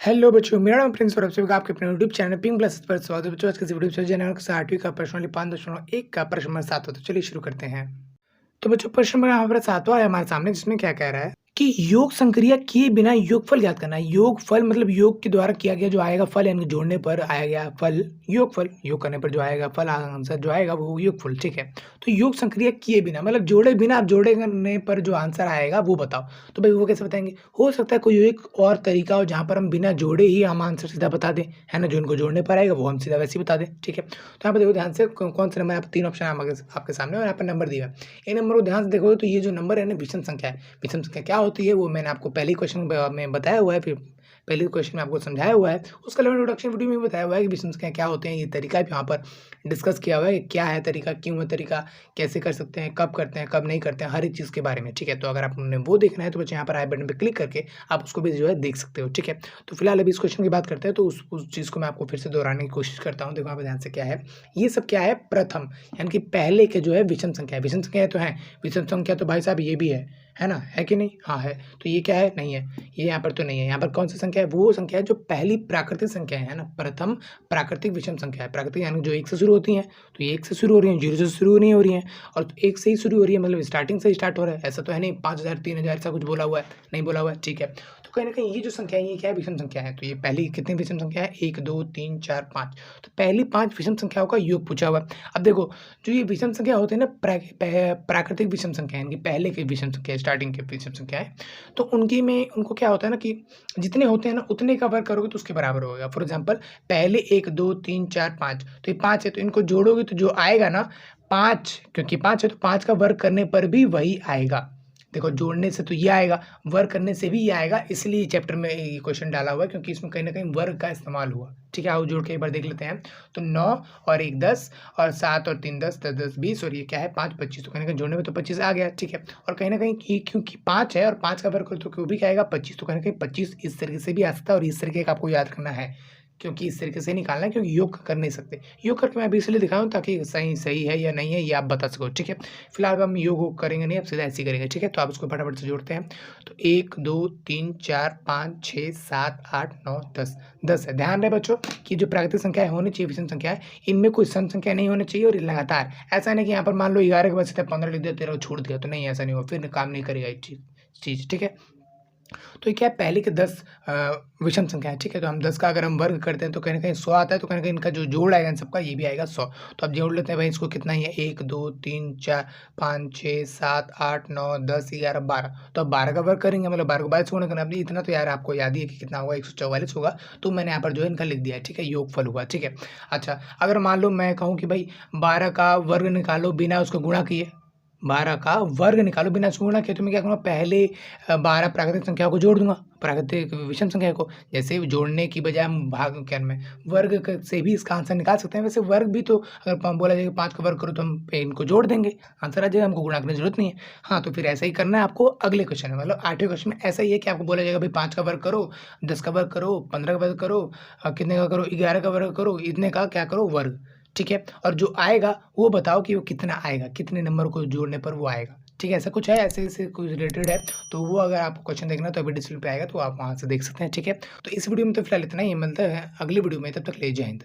Hello बच्चों, मेरा नाम प्रिंस और आप सभी का आपके अपने यूट्यूब चैनल पिंक प्लस पर स्वागत है। बच्चों आज के वीडियो में जनरल का 8वीं का प्रश्न 5.1 का प्रश्न नंबर 7 होता है। चलिए शुरू करते हैं। तो बच्चों प्रश्न नंबर यहाँ पर 7वां है हमारे सामने, जिसमें क्या कह रहा है कि योग संक्रिया किए बिना योगफल ज्ञात करना है। योगफल मतलब योग के द्वारा किया गया जो आएगा फल, यानी जोड़ने पर आया गया फल योगफल, योग करने पर जो आएगा फल आंसर जो आएगा वो योगफल। ठीक है, तो योग संक्रिया किए बिना मतलब जोड़े बिना, आप जोड़े करने पर जो आंसर आएगा वो बताओ। तो भाई वो कैसे बताएंगे? हो सकता है कोई एक और तरीका हो जहाँ पर हम बिना जोड़े ही हम आंसर सीधा बता दें, है ना। जो इनको जोड़ने पर आएगा वो हम सीधा वैसे ही बता दें। ठीक है, तो यहाँ पर देखो ध्यान से कौन से नंबर, यहाँ पर 3 ऑप्शन आपके सामने और यहाँ पर नंबर दिया है। इन नंबर को ध्यान से देखो तो ये जो नंबर है ना विषम संख्या है। विषम संख्या क्या होती है वो मैंने आपको पहले क्वेश्चन में बताया हुआ है, फिर पहले क्वेश्चन में आपको समझाया हुआ है। उसका इंट्रोडक्शन वीडियो में बताया हुआ है कि विषम संख्या क्या होते हैं। ये तरीका भी यहाँ पर डिस्कस किया हुआ है कि क्या है तरीका, क्यों है तरीका, कैसे कर सकते हैं, कब करते हैं, कब नहीं करते हैं, हर एक चीज़ के बारे में। ठीक है, तो अगर आपने वो देखना है तो बच्चे यहाँ पर आई बटन पर क्लिक करके आप उसको भी जो है देख सकते हो। ठीक है, तो फिलहाल अभी इस क्वेश्चन की बात करते हैं, तो उस चीज़ को मैं आपको फिर से दोहराने की कोशिश करता हूँ। देखो यहाँ पर ध्यान से क्या है, ये सब क्या है, प्रथम यानी कि पहले के जो है विषम संख्या है। विषम संख्या तो है, विषम संख्या तो भाई साहब ये भी है ना, है कि नहीं? हाँ है। तो ये क्या है? नहीं है, ये यहाँ पर तो नहीं है। यहाँ पर कौन सी संख्या है? वो संख्या है जो पहली प्राकृतिक संख्या है ना, प्रथम प्राकृतिक विषम संख्या है। प्राकृतिक यानी जो 1 से शुरू होती हैं, तो ये 1 से शुरू हो रही हैं, 0 से शुरू नहीं हो रही हैं, और 1 से ही शुरू हो रही है, मतलब स्टार्टिंग से स्टार्ट हो रहा है। ऐसा तो है नहीं 5000 3000 ऐसा कुछ बोला हुआ है, नहीं बोला हुआ है। ठीक है, तो कहीं ना कहीं ये जो संख्या है ये क्या है? विषम संख्या है। तो ये पहली कितनी विषम संख्या है? 1 2 3 4 5। तो पहली 5 विषम संख्याओं का योग पूछा हुआ है। अब देखो जो ये विषम संख्या होते हैं ना, प्राकृतिक विषम संख्या यानी कि पहले के विषम संख्या, स्टार्टिंग के विषम संख्या है, तो उनकी में उनको क्या होता है ना कि जितने होते हैं ना उतने का वर्ग करोगे तो उसके बराबर होगा। फॉर एग्जाम्पल पहले 1 2 3 4 5, तो ये 5 है, तो इनको जोड़ोगे तो जो आएगा ना 5, क्योंकि 5 है तो 5 का वर्ग करने पर भी वही आएगा। देखो जोड़ने से तो ये आएगा, वर्ग करने से भी ये आएगा, इसलिए चैप्टर में ये क्वेश्चन डाला हुआ है, क्योंकि इसमें कहीं ना कहीं वर्ग का इस्तेमाल हुआ। ठीक है, आओ जोड़ के एक बार देख लेते हैं। तो 9 और 1 10 और 7 और 3 10 10 10 20 और ये क्या है 5 25, तो कहीं ना कहीं जोड़ने में तो 25 आ गया। ठीक है, और कहीं ना कहीं क्योंकि 5 है और 5 का वर्ग करो तो क्यों भी क्या आएगा 25, तो कहीं ना कहीं 25 इस तरीके से भी आ सकता है, और इस तरीके का आपको याद करना है, क्योंकि इस तरीके से निकालना है, क्योंकि योग कर नहीं सकते। योग करके मैं अभी इसलिए दिखाऊँ ताकि सही सही है या नहीं है ये आप बता सको। ठीक है, फिलहाल हम योग करेंगे नहीं, अब सीधा ऐसे ही करेंगे। ठीक है, तो आप उसको फटाफट से जोड़ते हैं। तो 1 2 3 4 5 6 7 8 9 10 10 है। ध्यान रहे बच्चों कि जो प्राकृतिक संख्या होनी चाहिए, विषम संख्या है, इनमें कोई सम संख्या नहीं होनी चाहिए, और लगातार ऐसा नहीं कि यहाँ पर मान लो 11 के बचे थे 15 लिख दिया 13 छोड़ दिया, तो नहीं, ऐसा नहीं होगा, फिर काम नहीं करेगा एक चीज़। ठीक है, तो ये क्या है, पहले के 10 विषम संख्या है। ठीक है, तो हम 10 का अगर हम वर्ग करते हैं तो कहीं ना कहीं 100 आता है, तो कहीं ना कहीं इनका जो जोड़ आएगा इन सबका ये भी आएगा 100। तो अब जोड़ लेते हैं भाई, इसको कितना ही है 1 2 3 4 5 6 7 8 9 10 11 12। तो अब 12 का वर्ग करेंगे, मतलब 12 को 22 से गुणा करना। अब इतना तो यार आपको याद ही है कि कितना होगा, 144 होगा, तो मैंने यहाँ पर जो है इनका लिख दिया है। ठीक है, योगफल हुआ। ठीक है, अच्छा अगर मान लो मैं कहूँ कि भाई 12 का वर्ग निकालो बिना उसको गुणा किए, 12 का वर्ग निकालो बिना उसको गुणा किए, तो मैं क्या करूँगा, पहले 12 प्राकृतिक संख्याओं को जोड़ दूंगा प्राकृतिक विषम संख्या को। जैसे जोड़ने की बजाय हम भाग क्या में वर्ग से भी इसका आंसर निकाल सकते हैं। वैसे वर्ग भी तो अगर बोला जाएगा 5 का वर्ग करो तो हम इनको जोड़ देंगे, आंसर आ जाएगा, हमको गुणा करने की जरूरत नहीं है। हाँ, तो फिर ऐसा ही करना है आपको अगले क्वेश्चन में, मतलब 8वें क्वेश्चन में ऐसा ही है कि आपको बोला जाएगा भाई 5 का वर्ग करो, 10 का वर्ग करो, 15 का वर्ग करो, कितने का करो, 11 का वर्ग करो, इतने का क्या करो वर्ग। ठीक है, और जो आएगा वो बताओ कि वो कितना आएगा, कितने नंबर को जोड़ने पर वो आएगा। ठीक है, ऐसा कुछ है, ऐसे से कुछ रिलेटेड है, तो वो अगर आपको क्वेश्चन देखना है तो अभी डिस्प्ले पे आएगा, तो आप वहाँ से देख सकते हैं। ठीक है, तो इस वीडियो में तो फिलहाल इतना ही, मिलता है अगली वीडियो में, तब तक ले जय हिंद।